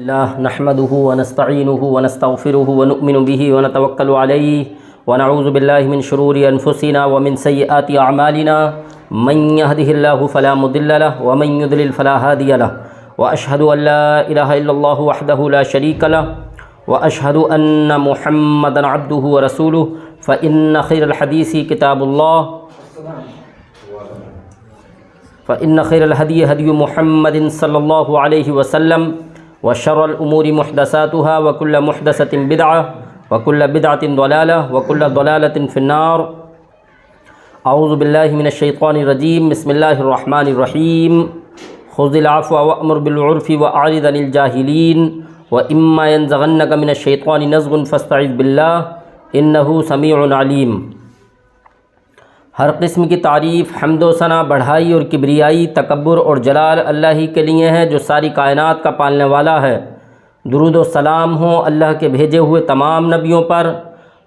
اللہ نحمده ونستعینه ونستغفره ونؤمن به ونتوکل علیہ ونعوذ باللہ من شرور انفسنا ومن سیئات اعمالنا من يهده اللہ فلا مضل له ومن يضلل فلا هادی له واشهد ان لا الہ الا اللہ وحدہ لا شریک له واشهد ان محمدا عبده ورسولہ فإن خیر الحدیث کتاب اللہ فإن خیر الہدی ہدی محمد صلی اللہ علیہ وسلم وشر الامور محدثاتها وكل محدثة بدعة وكل بدعة ضلالة وكل ضلالة في النار اعوذ باللہ من الشیطان الرجیم بسم اللہ الرحمن الرحیم خذ العفو وأمر بالعرف وأعرض عن الجاہلین وإما ينزغنك من الشیطان نزغ فاستعذ باللہ انہ سمیع علیم۔ ہر قسم کی تعریف، حمد و ثنا، بڑھائی اور کبریائی، تکبر اور جلال اللہ ہی کے لیے ہے جو ساری کائنات کا پالنے والا ہے۔ درود و سلام ہوں اللہ کے بھیجے ہوئے تمام نبیوں پر،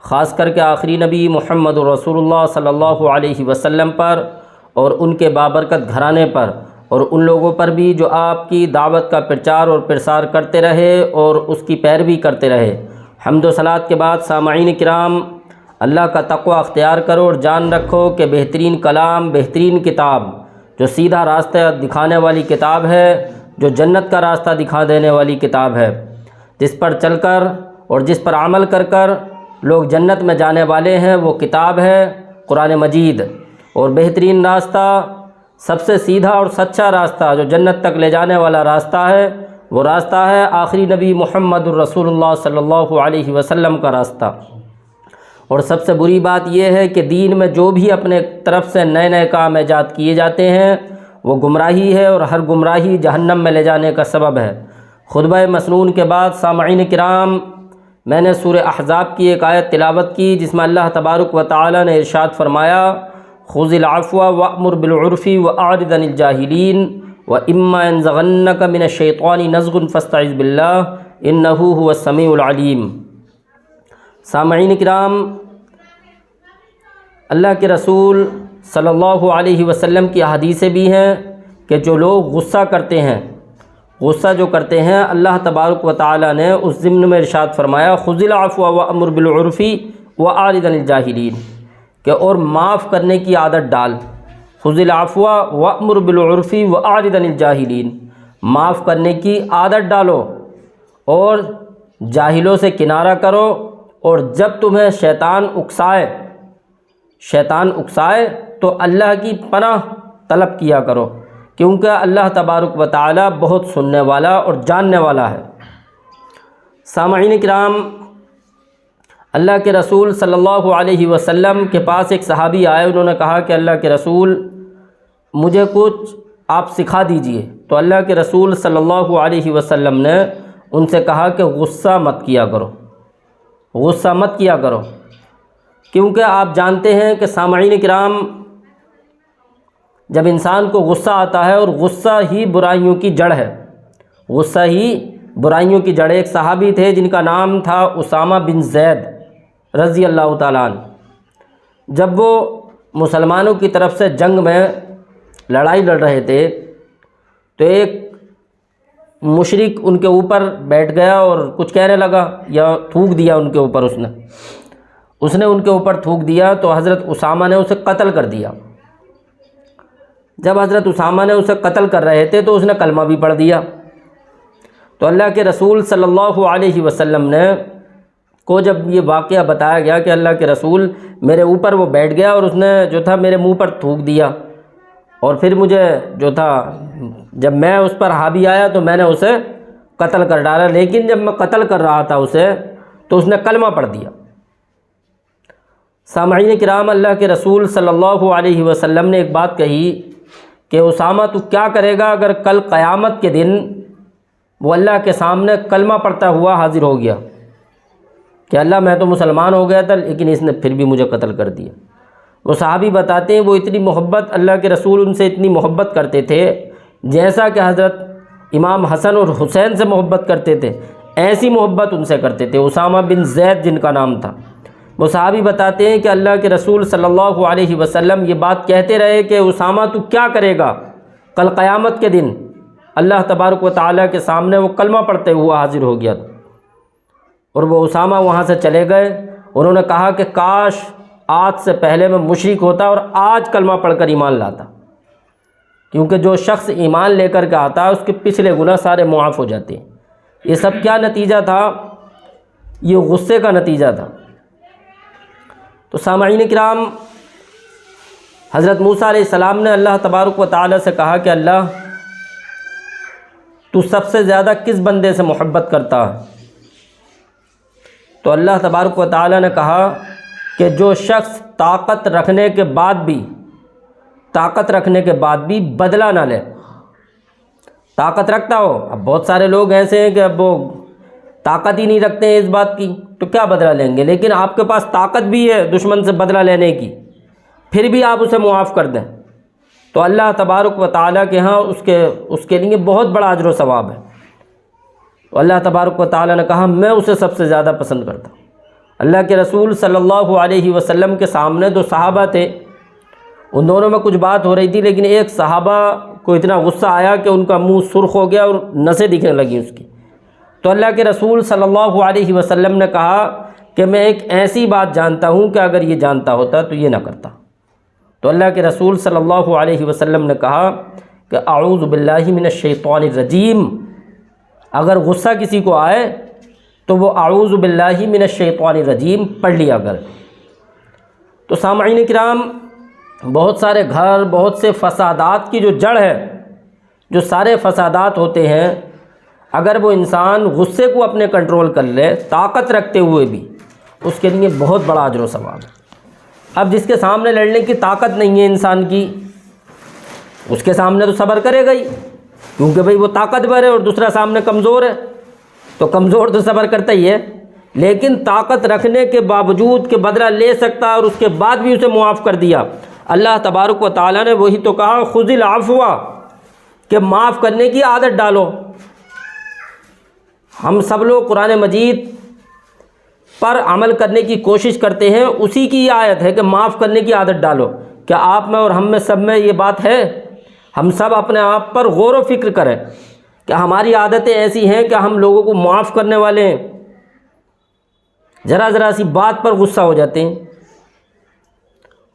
خاص کر کے آخری نبی محمد رسول اللہ صلی اللہ علیہ وسلم پر اور ان کے بابرکت گھرانے پر، اور ان لوگوں پر بھی جو آپ کی دعوت کا پرچار اور پرسار کرتے رہے اور اس کی پیروی کرتے رہے۔ حمد و صلوات کے بعد سامعین کرام، اللہ کا تقوی اختیار کرو اور جان رکھو کہ بہترین کلام، بہترین کتاب، جو سیدھا راستہ دکھانے والی کتاب ہے، جو جنت کا راستہ دکھا دینے والی کتاب ہے، جس پر چل کر اور جس پر عمل کر کر لوگ جنت میں جانے والے ہیں، وہ کتاب ہے قرآن مجید۔ اور بہترین راستہ، سب سے سیدھا اور سچا راستہ جو جنت تک لے جانے والا راستہ ہے، وہ راستہ ہے آخری نبی محمد الرسول اللہ صلی اللہ علیہ وسلم کا راستہ۔ اور سب سے بری بات یہ ہے کہ دین میں جو بھی اپنے طرف سے نئے نئے کام ایجاد کیے جاتے ہیں وہ گمراہی ہے، اور ہر گمراہی جہنم میں لے جانے کا سبب ہے۔ خطبہ مسنون کے بعد سامعین کرام، میں نے سورہ احزاب کی ایک آیت تلاوت کی جس میں اللہ تبارک و تعالی نے ارشاد فرمایا، خذ العفو وأمر بالعرف وأعرض عن الجاہلین وإما ينزغنك من الشیطان نزغ فاستعذ باللہ انہ هو السمیع العلیم۔ سامعین کرام، اللہ کے رسول صلی اللہ علیہ وسلم کی احادیثیں بھی ہیں کہ جو لوگ غصہ کرتے ہیں، غصہ جو کرتے ہیں، اللہ تبارک و تعالی نے اس ضمن میں ارشاد فرمایا، خذ العفو وأمر بالعرف وأعرض عن الجاہلین، کہ اور معاف کرنے کی عادت ڈال۔ خذ العفو وأمر بالعرف وأعرض عن الجاہلین، معاف کرنے کی عادت ڈالو اور جاہلوں سے کنارہ کرو، اور جب تمہیں شیطان اکسائے تو اللہ کی پناہ طلب کیا کرو، کیونکہ اللہ تبارک و تعالی بہت سننے والا اور جاننے والا ہے۔ سامعین کرام، اللہ کے رسول صلی اللہ علیہ وسلم کے پاس ایک صحابی آئے، انہوں نے کہا کہ اللہ کے رسول مجھے کچھ آپ سکھا دیجئے۔ تو اللہ کے رسول صلی اللہ علیہ وسلم نے ان سے کہا کہ غصہ مت کیا کرو، غصہ مت کیا کرو، کیونکہ آپ جانتے ہیں کہ سامعین کرام، جب انسان کو غصہ آتا ہے، اور غصہ ہی برائیوں کی جڑ ہے، غصہ ہی برائیوں کی جڑ ہے۔ ایک صحابی تھے جن کا نام تھا اسامہ بن زید رضی اللہ تعالیٰ عنہ۔ جب وہ مسلمانوں کی طرف سے جنگ میں لڑائی لڑ رہے تھے تو ایک مشرک ان کے اوپر بیٹھ گیا اور کچھ کہنے لگا، یا تھوک دیا ان کے اوپر، اس نے ان کے اوپر تھوک دیا تو حضرت اسامہ نے اسے قتل کر دیا۔ جب حضرت اسامہ نے اسے قتل کر رہے تھے تو اس نے کلمہ بھی پڑھ دیا۔ تو اللہ کے رسول صلی اللہ علیہ وسلم کو جب یہ واقعہ بتایا گیا کہ اللہ کے رسول میرے اوپر وہ بیٹھ گیا اور اس نے جو تھا میرے منہ پر تھوک دیا، اور پھر مجھے جو تھا جب میں اس پر حاوی آیا تو میں نے اسے قتل کر ڈالا، لیکن جب میں قتل کر رہا تھا اسے تو اس نے کلمہ پڑھ دیا۔ سامعین کرام، اللہ کے رسول صلی اللہ علیہ وسلم نے ایک بات کہی کہ اسامہ تو کیا کرے گا اگر کل قیامت کے دن وہ اللہ کے سامنے کلمہ پڑھتا ہوا حاضر ہو گیا کہ اللہ میں تو مسلمان ہو گیا تھا لیکن اس نے پھر بھی مجھے قتل کر دیا۔ وہ صحابی بتاتے ہیں وہ اتنی محبت، اللہ کے رسول ان سے اتنی محبت کرتے تھے جیسا کہ حضرت امام حسن اور حسین سے محبت کرتے تھے، ایسی محبت ان سے کرتے تھے۔ اسامہ بن زید جن کا نام تھا، وہ صحابی بتاتے ہیں کہ اللہ کے رسول صلی اللہ علیہ وسلم یہ بات کہتے رہے کہ اسامہ تو کیا کرے گا کل قیامت کے دن اللہ تبارک و تعالیٰ کے سامنے وہ کلمہ پڑھتے ہوا حاضر ہو گیا تھا، اور وہ اسامہ وہاں سے چلے گئے۔ انہوں نے کہا کہ کاش آج سے پہلے میں مشرک ہوتا اور آج کلمہ پڑھ کر ایمان لاتا، کیونکہ جو شخص ایمان لے کر کے آتا ہے اس کے پچھلے گناہ سارے معاف ہو جاتے ہیں۔ یہ سب کیا نتیجہ تھا؟ یہ غصے کا نتیجہ تھا۔ تو سامعین کرام، حضرت موسیٰ علیہ السلام نے اللہ تبارک و تعالیٰ سے کہا کہ اللہ تو سب سے زیادہ کس بندے سے محبت کرتا ہے؟ تو اللہ تبارک و تعالیٰ نے کہا کہ جو شخص طاقت رکھنے کے بعد بھی بدلہ نہ لے۔ طاقت رکھتا ہو، اب بہت سارے لوگ ایسے ہیں کہ اب وہ طاقت ہی نہیں رکھتے ہیں اس بات کی، تو کیا بدلہ لیں گے؟ لیکن آپ کے پاس طاقت بھی ہے دشمن سے بدلہ لینے کی، پھر بھی آپ اسے معاف کر دیں، تو اللہ تبارک و تعالیٰ کے ہاں اس کے لیے بہت بڑا اجر و ثواب ہے۔ تو اللہ تبارک و تعالیٰ نے کہا میں اسے سب سے زیادہ پسند کرتا ہوں۔ اللہ کے رسول صلی اللہ علیہ وسلم کے سامنے دو صحابہ تھے، ان دونوں میں کچھ بات ہو رہی تھی، لیکن ایک صحابہ کو اتنا غصہ آیا کہ ان کا منہ سرخ ہو گیا اور نسیں دکھنے لگیں اس کی۔ تو اللہ کے رسول صلی اللہ علیہ وسلم نے کہا کہ میں ایک ایسی بات جانتا ہوں کہ اگر یہ جانتا ہوتا تو یہ نہ کرتا۔ تو اللہ کے رسول صلی اللہ علیہ وسلم نے کہا کہ اعوذ باللہ من الشیطان الرجیم، اگر غصہ کسی کو آئے تو وہ اعوذ باللہ من الشیطان الرجیم پڑھ لیا کر۔ تو سامعین کرام، بہت سارے گھر، بہت سے فسادات کی جو جڑ ہے، جو سارے فسادات ہوتے ہیں، اگر وہ انسان غصے کو اپنے کنٹرول کر لے طاقت رکھتے ہوئے بھی، اس کے لیے بہت بڑا اجر و ثواب ہے۔ اب جس کے سامنے لڑنے کی طاقت نہیں ہے انسان کی، اس کے سامنے تو صبر کرے گا ہی، کیونکہ بھئی وہ طاقتور ہے اور دوسرا سامنے کمزور ہے، تو کمزور تو صبر کرتا ہی ہے، لیکن طاقت رکھنے کے باوجود کہ بدلہ لے سکتا اور اس کے بعد بھی اسے معاف کر دیا۔ اللہ تبارک و تعالیٰ نے وہی تو کہا خذ العفو، کہ معاف کرنے کی عادت ڈالو۔ ہم سب لوگ قرآن مجید پر عمل کرنے کی کوشش کرتے ہیں، اسی کی یہ آیت ہے کہ معاف کرنے کی عادت ڈالو۔ کیا آپ میں اور ہم میں سب میں یہ بات ہے؟ ہم سب اپنے آپ پر غور و فکر کریں کہ ہماری عادتیں ایسی ہیں کہ ہم لوگوں کو معاف کرنے والے ہیں، ذرا سی بات پر غصہ ہو جاتے ہیں۔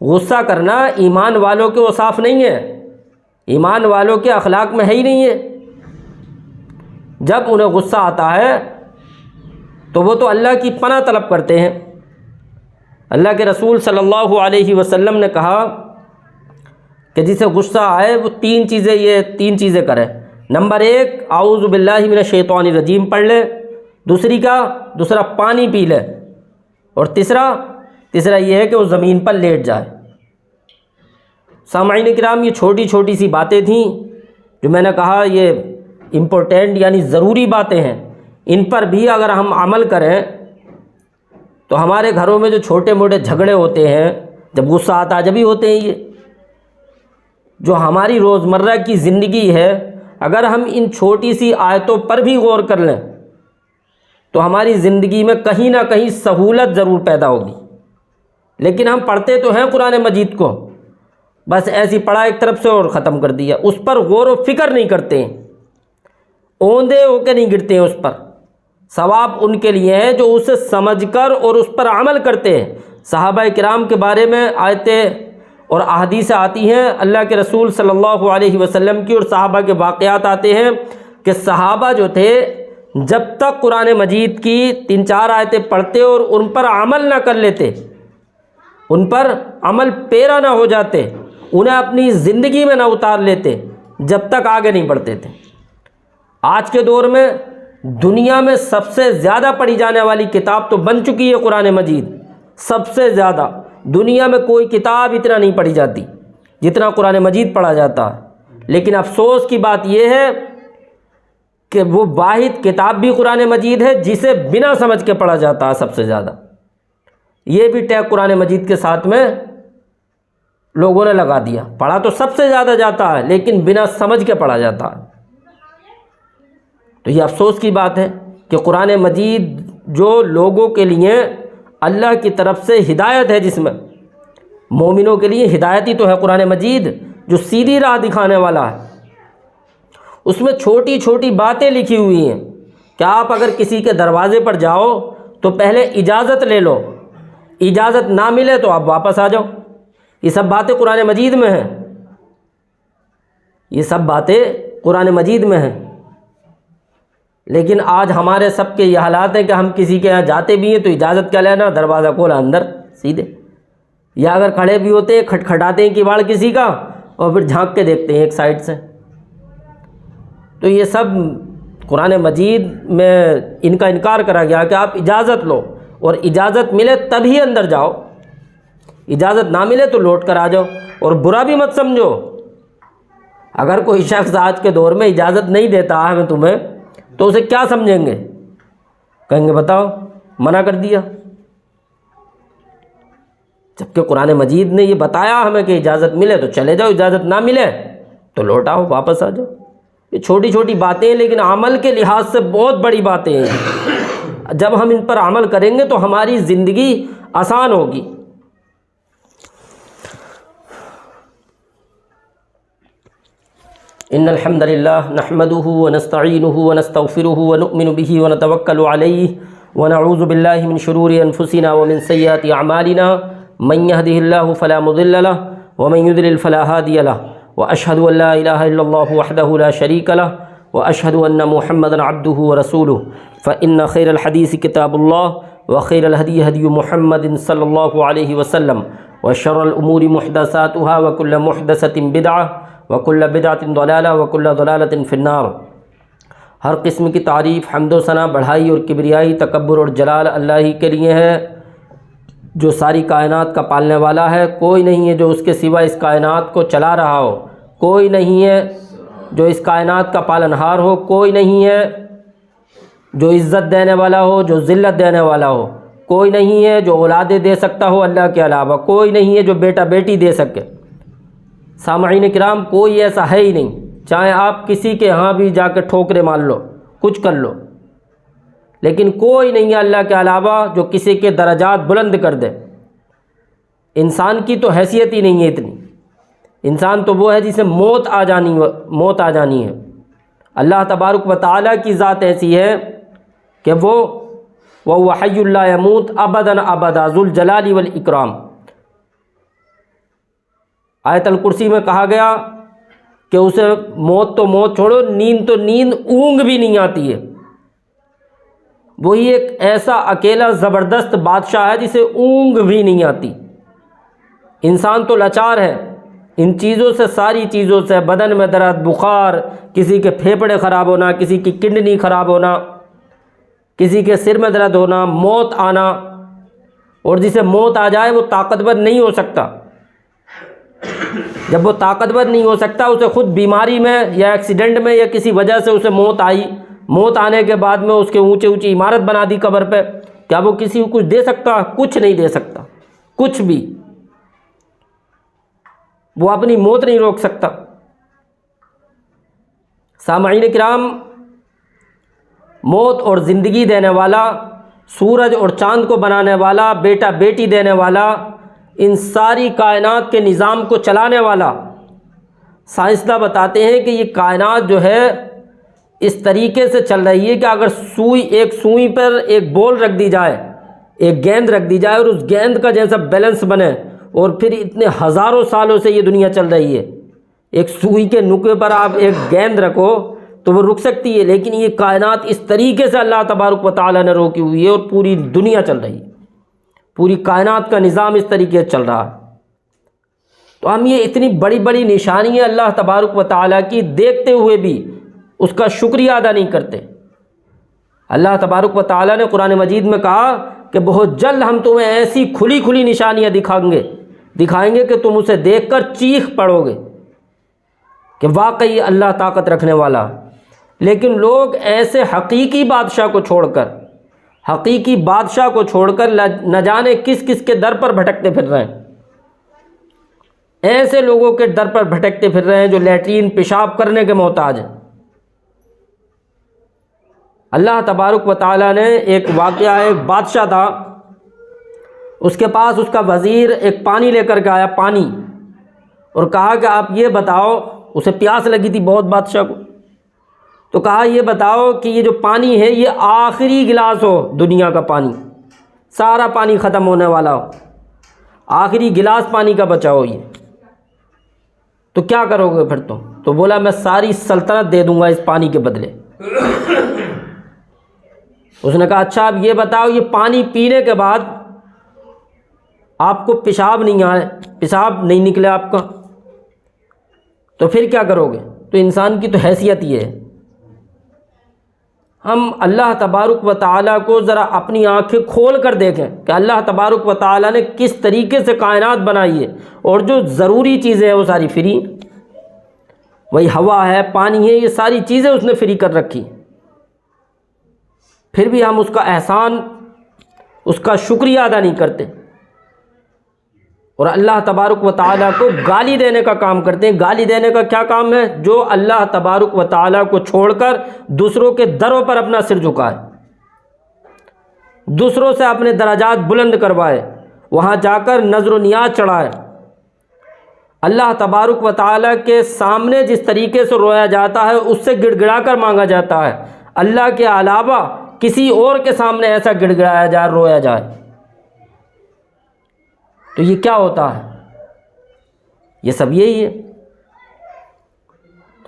غصہ کرنا ایمان والوں کے اوصاف نہیں ہے، ایمان والوں کے اخلاق میں ہے ہی نہیں ہے۔ جب انہیں غصہ آتا ہے تو وہ تو اللہ کی پناہ طلب کرتے ہیں۔ اللہ کے رسول صلی اللہ علیہ وسلم نے کہا کہ جسے غصہ آئے وہ تین چیزیں کرے۔ نمبر 1، اعوذ باللہ من الشیطان الرجیم پڑھ لے، دوسرا پانی پی لے، اور تیسرا یہ ہے کہ وہ زمین پر لیٹ جائے۔ سامعین کرام، یہ چھوٹی چھوٹی سی باتیں تھیں جو میں نے کہا یہ امپورٹنٹ یعنی ضروری باتیں ہیں، ان پر بھی اگر ہم عمل کریں تو ہمارے گھروں میں جو چھوٹے موٹے جھگڑے ہوتے ہیں، جب غصہ آتا ہے جبھی ہوتے ہیں، یہ جو ہماری روزمرہ کی زندگی ہے، اگر ہم ان چھوٹی سی آیتوں پر بھی غور کر لیں تو ہماری زندگی میں کہیں نہ کہیں سہولت ضرور پیدا ہوگی۔ لیکن ہم پڑھتے تو ہیں قرآن مجید کو، بس ایسی پڑھا ایک طرف سے اور ختم کر دیا، اس پر غور و فکر نہیں کرتے ہیں، اوندے ہو کے نہیں گرتے ہیں اس پر۔ ثواب ان کے لیے ہے جو اسے سمجھ کر اور اس پر عمل کرتے ہیں۔ صحابہ کرام کے بارے میں آیتیں اور احادیث آتی ہیں، اللہ کے رسول صلی اللہ علیہ وسلم کی اور صحابہ کے واقعات آتے ہیں کہ صحابہ جو تھے جب تک قرآن مجید کی 3-4 آیتیں پڑھتے اور ان پر عمل نہ کر لیتے، ان پر عمل پیرا نہ ہو جاتے، انہیں اپنی زندگی میں نہ اتار لیتے، جب تک آگے نہیں بڑھتے تھے۔ آج کے دور میں دنیا میں سب سے زیادہ پڑھی جانے والی کتاب تو بن چکی ہے قرآن مجید، سب سے زیادہ۔ دنیا میں کوئی کتاب اتنا نہیں پڑھی جاتی جتنا قرآن مجید پڑھا جاتا ہے، لیکن افسوس کی بات یہ ہے کہ وہ واحد کتاب بھی قرآن مجید ہے جسے بنا سمجھ کے پڑھا جاتا ہے سب سے زیادہ۔ یہ بھی ٹیگ قرآن مجید کے ساتھ میں لوگوں نے لگا دیا، پڑھا تو سب سے زیادہ جاتا ہے لیکن بنا سمجھ کے پڑھا جاتا ہے۔ تو یہ افسوس کی بات ہے کہ قرآن مجید جو لوگوں کے لیے اللہ کی طرف سے ہدایت ہے، جس میں مومنوں کے لیے ہدایت ہی تو ہے قرآن مجید، جو سیدھی راہ دکھانے والا ہے، اس میں چھوٹی چھوٹی باتیں لکھی ہوئی ہیں کہ آپ اگر کسی کے دروازے پر جاؤ تو پہلے اجازت لے لو، اجازت نہ ملے تو آپ واپس آ جاؤ۔ یہ سب باتیں قرآن مجید میں ہیں، یہ سب باتیں قرآن مجید میں ہیں۔ لیکن آج ہمارے سب کے یہ حالات ہیں کہ ہم کسی کے یہاں جاتے بھی ہیں تو اجازت کیا لینا، دروازہ کھولا اندر سیدھے، یا اگر کھڑے بھی ہوتے ہیں کھٹکھٹاتے ہیں کیواڑ کسی کا اور پھر جھانک کے دیکھتے ہیں ایک سائڈ سے۔ تو یہ سب قرآن مجید میں ان کا انکار کرا گیا کہ آپ اجازت لو، اور اجازت ملے تبھی اندر جاؤ، اجازت نہ ملے تو لوٹ کر آ جاؤ۔ اور برا بھی مت سمجھو، اگر کوئی شخص آج کے دور میں اجازت نہیں دیتا ہے تمہیں تو اسے کیا سمجھیں گے؟ کہیں گے بتاؤ منع کر دیا، جبکہ قرآن مجید نے یہ بتایا ہمیں کہ اجازت ملے تو چلے جاؤ، اجازت نہ ملے تو لوٹ آؤ، واپس آ جاؤ۔ یہ چھوٹی چھوٹی باتیں ہیں لیکن عمل کے لحاظ سے بہت بڑی باتیں ہیں۔ جب ہم ان پر عمل کریں گے تو ہماری زندگی آسان ہوگی۔ ان الحمد للہ نحمده ونستعینه ونستغفره ونؤمن به ونتوکل علیہ ونعوذ باللہ من شرور انفسنا ومن سیئات اعمالنا من يهده الله فلا مضل له ومن يضلل فلا هادي له واشهد ان لا اله الا الله وحده لا شريك له واشهد ان محمدا عبده ورسوله فان خير الحديث كتاب الله وخير الهدي هدي محمد صلى الله عليه وسلم وشر الامور محدثاتها وكل محدثة بدعة وکل بدعۃ ضلالہ وکل ضلالۃ فی النار۔ ہر قسم کی تعریف، حمد و ثنا، بڑھائی اور کبریائی، تکبر اور جلال اللہ ہی کے لیے ہے، جو ساری کائنات کا پالنے والا ہے۔ کوئی نہیں ہے جو اس کے سوا اس کائنات کو چلا رہا ہو، کوئی نہیں ہے جو اس کائنات کا پالنہار ہو، کوئی نہیں ہے جو عزت دینے والا ہو، جو ذلت دینے والا ہو، کوئی نہیں ہے جو اولادیں دے سکتا ہو اللہ کے علاوہ، کوئی نہیں ہے جو بیٹا بیٹی دے سکے۔ سامعین کرام، کوئی ایسا ہے ہی نہیں، چاہے آپ کسی کے ہاں بھی جا کے ٹھوکرے مار لو، کچھ کر لو، لیکن کوئی نہیں ہے اللہ کے علاوہ جو کسی کے درجات بلند کر دے۔ انسان کی تو حیثیت ہی نہیں ہے اتنی، انسان تو وہ ہے جسے موت آ جانی ہے۔ اللہ تبارک و تعالیٰ کی ذات ایسی ہے کہ وہ حی لا یموت ابدا ابدا ذو الجلال والاکرام۔ آیت الکرسی میں کہا گیا کہ اسے موت تو موت چھوڑو، نیند تو نیند، اونگ بھی نہیں آتی ہے۔ وہی ایک ایسا اکیلا زبردست بادشاہ ہے جسے اونگ بھی نہیں آتی۔ انسان تو لاچار ہے ان چیزوں سے، ساری چیزوں سے، بدن میں درد، بخار، کسی کے پھیپھڑے خراب ہونا، کسی کی کڈنی خراب ہونا، کسی کے سر میں درد ہونا، موت آنا، اور جسے موت آ جائے وہ طاقتور نہیں ہو سکتا۔ جب وہ طاقتور نہیں ہو سکتا، اسے خود بیماری میں یا ایکسیڈنٹ میں یا کسی وجہ سے اسے موت آئی، موت آنے کے بعد میں اس کے اونچی عمارت بنا دی قبر پہ، کیا وہ کسی کو کچھ دے سکتا؟ کچھ نہیں دے سکتا، کچھ بھی۔ وہ اپنی موت نہیں روک سکتا۔ سامعین کرام، موت اور زندگی دینے والا، سورج اور چاند کو بنانے والا، بیٹا بیٹی دینے والا، ان ساری کائنات کے نظام کو چلانے والا، سائنسداں بتاتے ہیں کہ یہ کائنات جو ہے اس طریقے سے چل رہی ہے کہ اگر ایک سوئی پر ایک بال رکھ دی جائے، ایک گیند رکھ دی جائے، اور اس گیند کا جیسا بیلنس بنے، اور پھر اتنے ہزاروں سالوں سے یہ دنیا چل رہی ہے، ایک سوئی کے نقطے پر آپ ایک گیند رکھو تو وہ رک سکتی ہے، لیکن یہ کائنات اس طریقے سے اللہ تبارک و تعالیٰ نے روکی ہوئی ہے، اور پوری دنیا چل رہی ہے، پوری کائنات کا نظام اس طریقے سے چل رہا ہے۔ تو ہم یہ اتنی بڑی بڑی نشانیاں اللہ تبارک و تعالیٰ کی دیکھتے ہوئے بھی اس کا شکریہ ادا نہیں کرتے۔ اللہ تبارک و تعالیٰ نے قرآن مجید میں کہا کہ بہت جلد ہم تمہیں ایسی کھلی کھلی نشانیاں دکھائیں گے کہ تم اسے دیکھ کر چیخ پڑو گے کہ واقعی اللہ طاقت رکھنے والا۔ لیکن لوگ ایسے حقیقی بادشاہ کو چھوڑ کر نہ جانے کس کس کے در پر بھٹکتے پھر رہے ہیں، ایسے لوگوں کے در پر بھٹکتے پھر رہے ہیں جو لیٹرین پیشاب کرنے کے محتاج ہیں۔ اللہ تبارک و تعالیٰ نے ایک واقعہ، ایک بادشاہ تھا، اس کے پاس اس کا وزیر ایک پانی لے کر کے آیا، پانی، اور کہا کہ آپ یہ بتاؤ، اسے پیاس لگی تھی بہت بادشاہ کو، تو کہا یہ بتاؤ کہ یہ جو پانی ہے یہ آخری گلاس ہو دنیا کا پانی، سارا پانی ختم ہونے والا ہو، آخری گلاس پانی کا بچا ہو، یہ تو کیا کرو گے پھر تم؟ تو بولا میں ساری سلطنت دے دوں گا اس پانی کے بدلے۔ اس نے کہا اچھا اب یہ بتاؤ یہ پانی پینے کے بعد آپ کو پیشاب نہیں آئے، پیشاب نہیں نکلے آپ کا، تو پھر کیا کرو گے؟ تو انسان کی تو حیثیت یہ ہے، ہم اللہ تبارک و تعالیٰ کو ذرا اپنی آنکھیں کھول کر دیکھیں کہ اللہ تبارک و تعالیٰ نے کس طریقے سے کائنات بنائی ہے، اور جو ضروری چیزیں ہیں وہ ساری فری، وہی ہوا ہے، پانی ہے، یہ ساری چیزیں اس نے فری کر رکھی، پھر بھی ہم اس کا احسان، اس کا شکریہ ادا نہیں کرتے، اور اللہ تبارک و تعالیٰ کو گالی دینے کا کام کرتے ہیں۔ گالی دینے کا کیا کام ہے؟ جو اللہ تبارک و تعالیٰ کو چھوڑ کر دوسروں کے دروں پر اپنا سر جھکائے، دوسروں سے اپنے درجات بلند کروائے، وہاں جا کر نظر و نیاز چڑھائے۔ اللہ تبارک و تعالیٰ کے سامنے جس طریقے سے رویا جاتا ہے اس سے گڑ گڑا کر مانگا جاتا ہے، اللہ کے علاوہ کسی اور کے سامنے ایسا گڑ گڑایا جائے، رویا جائے، تو یہ کیا ہوتا ہے؟ یہ سب یہی ہے۔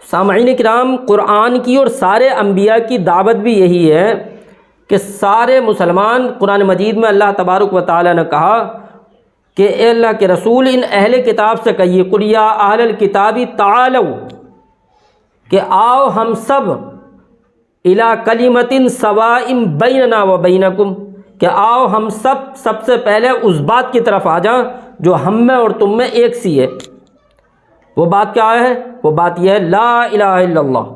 سامعین کرام، قرآن کی اور سارے انبیاء کی دعوت بھی یہی ہے کہ سارے مسلمان، قرآن مجید میں اللہ تبارک و تعالیٰ نے کہا کہ اے اللہ کے رسول ان اہل کتاب سے کہیے، قل یا اہل الکتاب تعالوا، کہ آؤ ہم سب الی کلمۃ سواء بیننا و بینکم، کہ آؤ ہم سب سے پہلے اس بات کی طرف آ جائیں جو ہم میں اور تم میں ایک سی ہے۔ وہ بات کیا ہے؟ وہ بات یہ ہے لا الہ الا اللہ،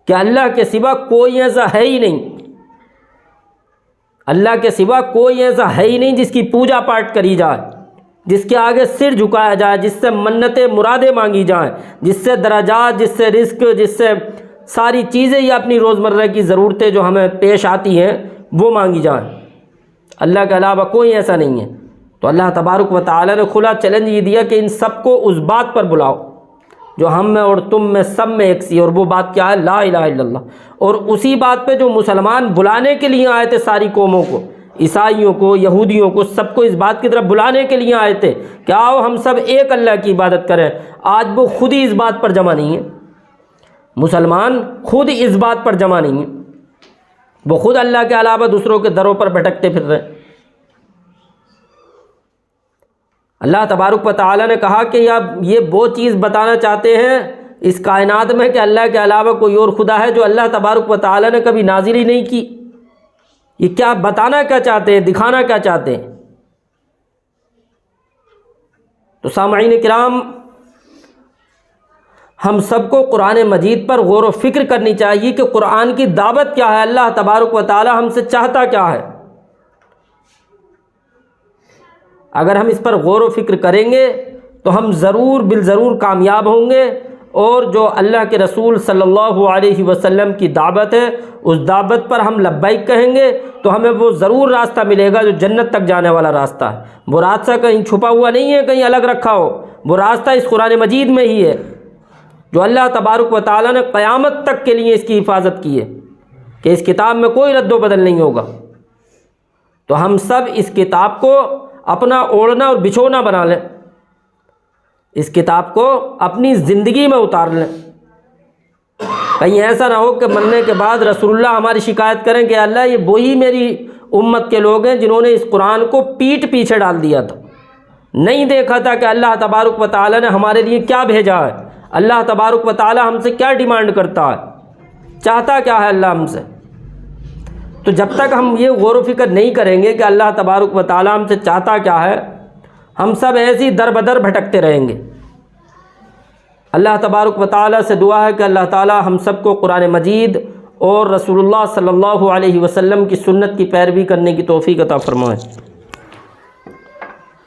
کہ اللہ کے سوا کوئی ایسا ہے ہی نہیں، اللہ کے سوا کوئی ایسا ہے ہی نہیں جس کی پوجا پاٹ کری جائے، جس کے آگے سر جھکایا جائے، جس سے منتیں مرادیں مانگی جائیں، جس سے درجات، جس سے رزق، جس سے ساری چیزیں یا اپنی روزمرہ کی ضرورتیں جو ہمیں پیش آتی ہیں وہ مانگی جائیں۔ اللہ کے علاوہ کوئی ایسا نہیں ہے۔ تو اللہ تبارک و تعالیٰ نے کھلا چیلنج یہ دیا کہ ان سب کو اس بات پر بلاؤ جو ہم میں اور تم میں سب میں ایک سی، اور وہ بات کیا ہے؟ لا الہ الا اللہ۔ اور اسی بات پہ جو مسلمان بلانے کے لیے آئے تھے ساری قوموں کو، عیسائیوں کو، یہودیوں کو، سب کو اس بات کی طرف بلانے کے لیے آئے تھے کہ آؤ ہم سب ایک اللہ کی عبادت کریں، آج وہ خود ہی اس بات پر جمع نہیں ہے۔ مسلمان خود اس بات پر جمع نہیں ہے، وہ خود اللہ کے علاوہ دوسروں کے دروں پر بھٹکتے پھر رہے۔ اللہ تبارک و تعالیٰ نے کہا کہ یہ وہ چیز بتانا چاہتے ہیں اس کائنات میں کہ اللہ کے علاوہ کوئی اور خدا ہے جو اللہ تبارک و تعالیٰ نے کبھی نازل ہی نہیں کی؟ یہ کیا بتانا کیا چاہتے ہیں، دکھانا کیا چاہتے ہیں؟ تو سامعین کرام، ہم سب کو قرآن مجید پر غور و فکر کرنی چاہیے کہ قرآن کی دعوت کیا ہے، اللہ تبارک و تعالی ہم سے چاہتا کیا ہے۔ اگر ہم اس پر غور و فکر کریں گے تو ہم ضرور بالضرور کامیاب ہوں گے، اور جو اللہ کے رسول صلی اللہ علیہ وسلم کی دعوت ہے اس دعوت پر ہم لبیک کہیں گے تو ہمیں وہ ضرور راستہ ملے گا جو جنت تک جانے والا راستہ ہے۔ وہ راستہ کہیں چھپا ہوا نہیں ہے، کہیں الگ رکھا ہو، وہ راستہ اس قرآن مجید میں ہی ہے جو اللہ تبارک و تعالیٰ نے قیامت تک کے لیے اس کی حفاظت کی ہے کہ اس کتاب میں کوئی رد و بدل نہیں ہوگا۔ تو ہم سب اس کتاب کو اپنا اوڑھنا اور بچھونا بنا لیں، اس کتاب کو اپنی زندگی میں اتار لیں۔ کہیں ایسا نہ ہو کہ مرنے کے بعد رسول اللہ ہماری شکایت کریں کہ اللہ یہ وہی میری امت کے لوگ ہیں جنہوں نے اس قرآن کو پیٹھ پیچھے ڈال دیا تھا، نہیں دیکھا تھا کہ اللہ تبارک و تعالیٰ نے ہمارے لیے کیا بھیجا ہے، اللہ تبارک و تعالیٰ ہم سے کیا ڈیمانڈ کرتا ہے، چاہتا کیا ہے اللہ ہم سے۔ تو جب تک ہم یہ غور و فکر نہیں کریں گے کہ اللہ تبارک و تعالیٰ ہم سے چاہتا کیا ہے، ہم سب ایسی در بدر بھٹکتے رہیں گے۔ اللہ تبارک و تعالیٰ سے دعا ہے کہ اللہ تعالیٰ ہم سب کو قرآن مجید اور رسول اللہ صلی اللہ علیہ وسلم کی سنت کی پیروی کرنے کی توفیق عطا فرمائے۔